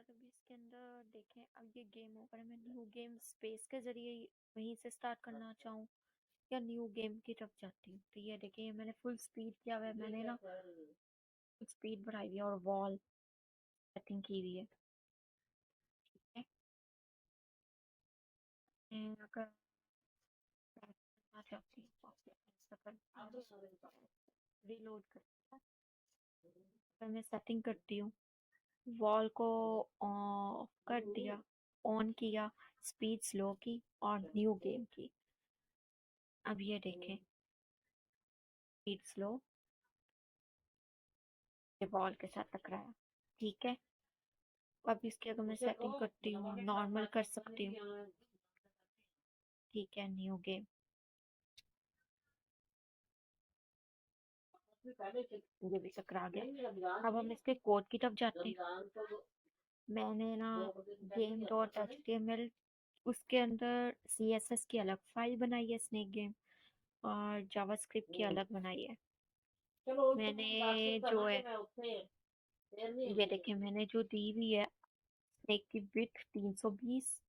अभी इसके अंदर देखें, अब ये गेम ओवर है। मैं न्यू गेम स्पेस के जरिए वहीं से स्टार्ट करना चाहूँ या न्यू गेम की तरफ जाती हूँ। तो ये देखिए, ये मैंने फुल स्पीड किया हुआ है। मैंने ना स्पीड बढ़ाई हुई है और वॉल सेटिंग की हुई है। ठीक है, मैं अगर back करना चाहती हूँ रीलोड करती हूँ। अगर मैं सेटिंग करती हूँ, वॉल को ऑफ कर दिया, ऑन किया, स्पीड स्लो की और न्यू गेम की। अब ये देखें, स्पीड स्लो ये वॉल के साथ टकराया। ठीक है, अब इसकी अगर मैं सेटिंग करती हूँ, नॉर्मल कर सकती हूँ। ठीक है, न्यू गेम, ये भी टकरा गया। अब हम इसके कोड की तरफ जाते हैं। मैंने ना game dot H T M L, उसके अंदर सी एस एस की अलग फाइल बनाई है, स्नेक गेम, और जावास्क्रिप्ट की अलग बनाई है। मैंने जो है, ये देखिए, मैंने जो दी हुई है स्नेक की विड्थ 320,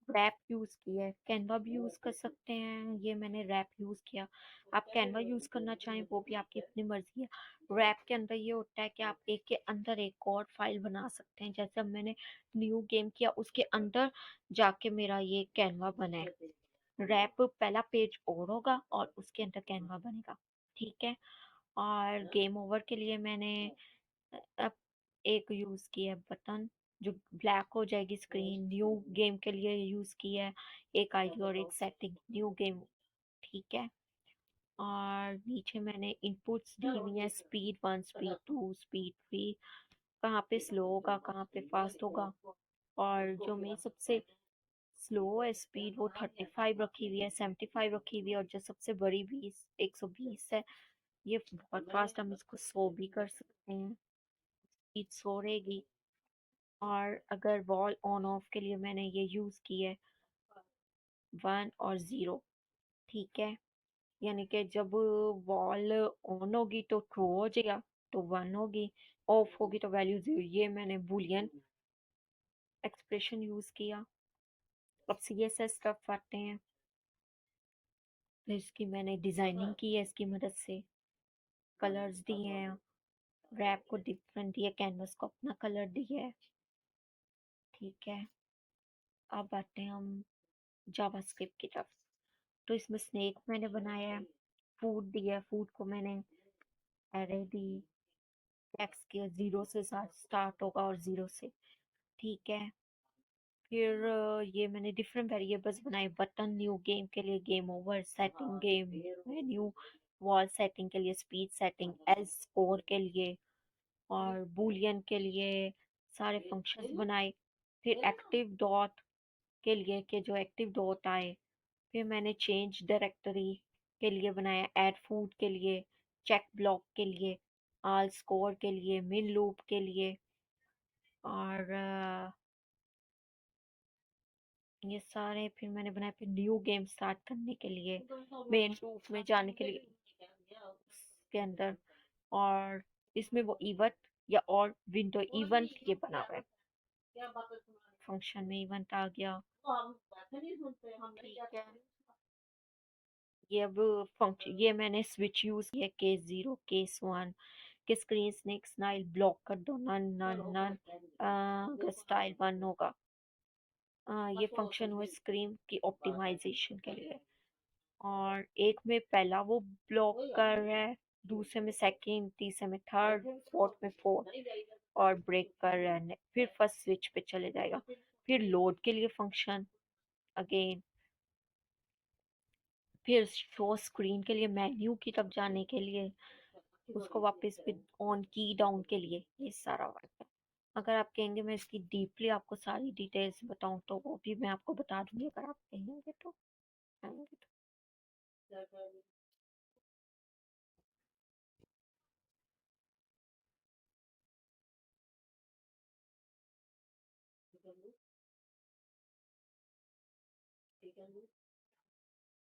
रैप यूज की है। कैनवा भी यूज कर सकते हैं, ये मैंने रैप यूज किया। आप कैनवा यूज करना चाहें वो भी आपकी अपनी मर्जी है। रैप के अंदर ये होता है कि आप एक के अंदर एक और फाइल बना सकते हैं। जैसे अब मैंने न्यू गेम किया, उसके अंदर जाके मेरा ये कैनवा बना है। रैप पहला पेज और होगा और उसके अंदर कैनवा बनेगा। ठीक है, और गेम ओवर के लिए मैंने अब एक यूज की है बटन, जो ब्लैक हो जाएगी स्क्रीन। न्यू गेम के लिए यूज की है एक आईडी और एक सेटिंग, न्यू गेम। ठीक है, और नीचे मैंने इनपुट्स दी हुई है, स्पीड 1, स्पीड 2, स्पीड 3, कहाँ पे स्लो होगा, कहाँ पे फास्ट होगा। और जो मेरी सबसे स्लो है स्पीड, वो 35 रखी हुई है, 75 रखी हुई है, और जो सबसे बड़ी 120 है। ये बहुत फास्ट, हम इसको 100 भी कर सकते हैं, स्पीड 100 रहेगी। और अगर वॉल ऑन ऑफ के लिए मैंने ये यूज की है 1 और 0। ठीक है, यानी कि जब वॉल ऑन होगी तो ट्रू हो जाएगा, तो 1 होगी, ऑफ होगी तो वैल्यू 0। ये मैंने बूलियन एक्सप्रेशन यूज किया। अब CSS स्टफ आते हैं, तो इसकी मैंने डिजाइनिंग की है इसकी मदद से। कलर्स दिए हैं, रैप को डिफरेंट दिया, कैनवस को अपना कलर दिया है। ठीक है, अब आते हैं हम जावास्क्रिप्ट की तरफ। तो इसमें स्नेक मैंने बनाया है, फूड दिया है, फूड को मैंने एरे दी, टेक्स्ट के 0 से स्टार्ट होगा और 0 से। ठीक है, फिर ये मैंने डिफरेंट वेरिएबल्स बनाए। बटन न्यू गेम के लिए game over setting, game menu, wall setting के लिए स्पीड सेटिंग, एल स्कोर के लिए, और बूलियन के लिए सारे फंक्शंस बनाए। फिर एक्टिव डॉट के लिए कि जो एक्टिव डॉट आए। फिर मैंने चेंज डायरेक्टरी के लिए बनाया, ऐड फूड के लिए, चेक ब्लॉक के लिए, ऑल स्कोर के लिए, मिन लूप के लिए, और ये सारे फिर मैंने बनाए। फिर न्यू गेम स्टार्ट करने के लिए, मेन लूप में जाने के लिए के अंदर, और इसमें वो इवेंट या और विंडो इवेंट ये बना हुआ है। फंक्शन में इवेंट आ गया। ठीक है, ये अब फंक्शन, ये मैंने स्विच यूज किया, केस 0, केस 1, कि स्क्रीन स्नेक स्नाइल ब्लॉक कर दो, नन नन नन, अगर स्टाइल 1 होगा। ये फंक्शन हुआ स्क्रीन की ऑप्टिमाइजेशन के लिए। और एक में पहला वो ब्लॉक कर रहा है, दूसरे में सेकंड, तीसरे में थर्ड, फोर्थ में फोर्थ, और ब्रेक कर रहा है, फिर फर्स्ट स्विच पे चले जाएगा। फिर लोड के लिए फंक्शन अगेन, फिर शो स्क्रीन के लिए, मेन्यू की तरफ जाने के लिए, उसको वापस फिर ऑन की डाउन के लिए, ये सारा वर्क है। अगर आप कहेंगे मैं इसकी डीपली आपको सारी डिटेल्स बताऊं तो वो भी मैं आपको बता दूंगी, अगर आप कहेंगे तो। कहेंगे तो